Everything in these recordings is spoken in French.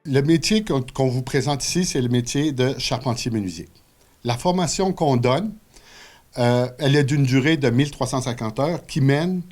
Le métier qu'on vous présente ici, c'est le métier de charpentier-menuisier. La formation qu'on donne, elle est d'une durée de 1350 heures qui mène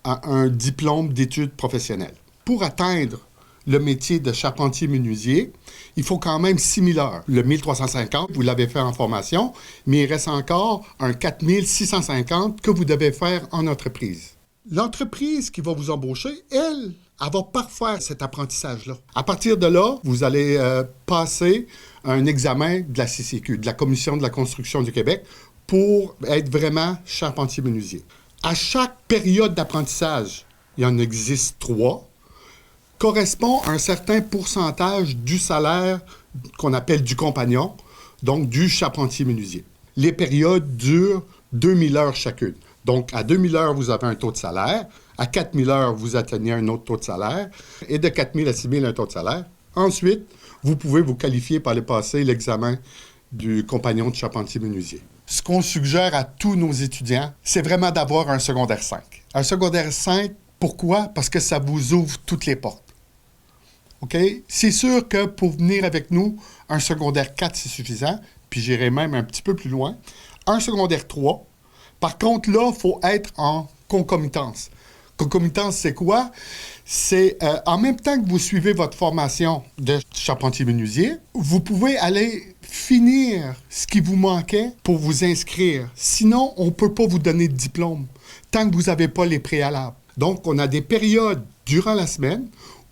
à un diplôme d'études professionnelles. Pour atteindre le métier de charpentier-menuisier, il faut quand même 6000 heures. Le 1350, vous l'avez fait en formation, mais il reste encore un 4650 que vous devez faire en entreprise. L'entreprise qui va vous embaucher, elle va parfaire cet apprentissage-là. À partir de là, vous allez passer un examen de la CCQ, de la Commission de la construction du Québec, pour être vraiment charpentier-menuisier. À chaque période d'apprentissage, il y en existe 3, correspond à un certain pourcentage du salaire qu'on appelle du compagnon, donc du charpentier-menuisier. Les périodes durent 2000 heures chacune. Donc, à 2000 heures, vous avez un taux de salaire. À 4000 heures, vous atteignez un autre taux de salaire. Et de 4000 à 6000, un taux de salaire. Ensuite, vous pouvez vous qualifier pour aller passer l'examen du compagnon de charpentier-menuisier. Ce qu'on suggère à tous nos étudiants, c'est vraiment d'avoir un secondaire 5. Un secondaire 5, pourquoi? Parce que ça vous ouvre toutes les portes. OK? C'est sûr que pour venir avec nous, un secondaire 4, c'est suffisant. Puis j'irai même un petit peu plus loin. Un secondaire 3, par contre, là, il faut être en concomitance. Concomitance, c'est quoi? C'est en même temps que vous suivez votre formation de charpentier-menuisier, vous pouvez aller finir ce qui vous manquait pour vous inscrire. Sinon, on ne peut pas vous donner de diplôme tant que vous n'avez pas les préalables. Donc, on a des périodes durant la semaine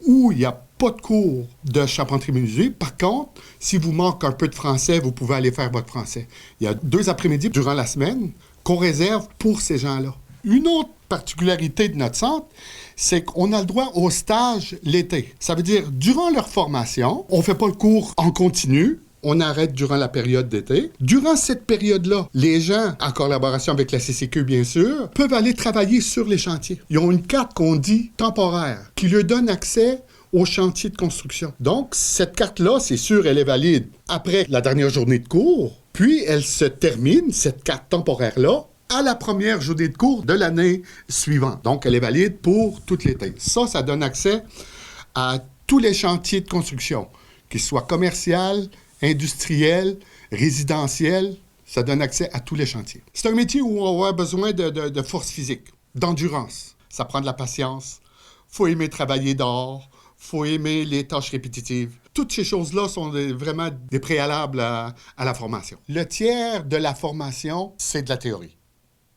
où il n'y a pas de cours de charpentier-menuisier. Par contre, si vous manque un peu de français, vous pouvez aller faire votre français. Il y a 2 après-midi durant la semaine qu'on réserve pour ces gens-là. Une autre particularité de notre centre, c'est qu'on a le droit au stage l'été. Ça veut dire, durant leur formation, on ne fait pas le cours en continu, on arrête durant la période d'été. Durant cette période-là, les gens, en collaboration avec la CCQ bien sûr, peuvent aller travailler sur les chantiers. Ils ont une carte qu'on dit temporaire, qui leur donne accès aux chantiers de construction. Donc, cette carte-là, c'est sûr, elle est valide après la dernière journée de cours, puis elle se termine, cette carte temporaire-là, à la première journée de cours de l'année suivante. Donc, elle est valide pour toute l'été. Ça donne accès à tous les chantiers de construction, qu'ils soient commerciaux, industriels, résidentiels. Ça donne accès à tous les chantiers. C'est un métier où on va avoir besoin de force physique, d'endurance. Ça prend de la patience. Il faut aimer travailler dehors. Il faut aimer les tâches répétitives. Toutes ces choses-là sont vraiment des préalables à la formation. Le tiers de la formation, c'est de la théorie.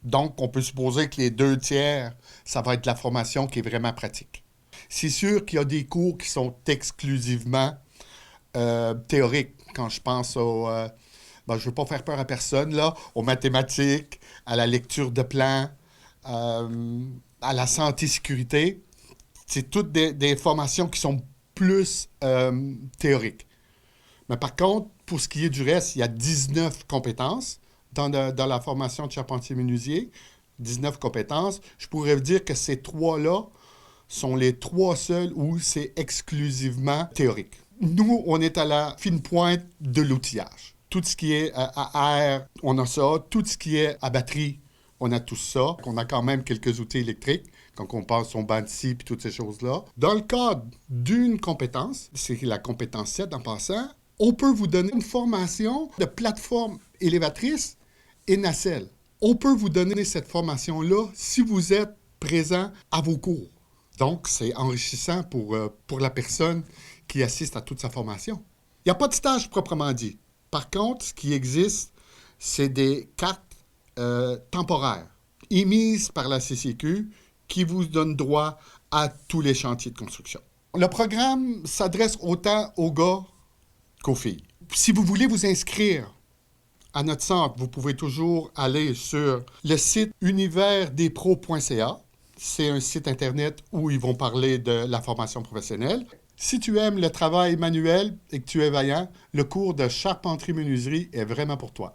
Donc, on peut supposer que les 2 tiers, ça va être de la formation qui est vraiment pratique. C'est sûr qu'il y a des cours qui sont exclusivement théoriques. Quand je pense je ne veux pas faire peur à personne, là, aux mathématiques, à la lecture de plans, à la santé-sécurité. C'est toutes des formations qui sont plus théoriques. Mais par contre, pour ce qui est du reste, il y a 19 compétences dans la formation de charpentier-menuisier. 19 compétences. Je pourrais vous dire que ces 3-là sont les 3 seuls où c'est exclusivement théorique. Nous, on est à la fine pointe de l'outillage. Tout ce qui est à air, on a ça. Tout ce qui est à batterie, on a tout ça. On a quand même quelques outils électriques, quand on passe son banc de scie et toutes ces choses-là. Dans le cadre d'une compétence, c'est la compétence 7 en passant, on peut vous donner une formation de plateforme élévatrice et nacelle. On peut vous donner cette formation-là si vous êtes présent à vos cours. Donc, c'est enrichissant pour la personne qui assiste à toute sa formation. Il n'y a pas de stage proprement dit. Par contre, ce qui existe, c'est des cartes temporaires émises par la CCQ qui vous donnent droit à tous les chantiers de construction. Le programme s'adresse autant aux gars qu'aux filles. Si vous voulez vous inscrire à notre centre, vous pouvez toujours aller sur le site universdespros.ca. C'est un site Internet où ils vont parler de la formation professionnelle. Si tu aimes le travail manuel et que tu es vaillant, le cours de charpenterie-menuiserie est vraiment pour toi.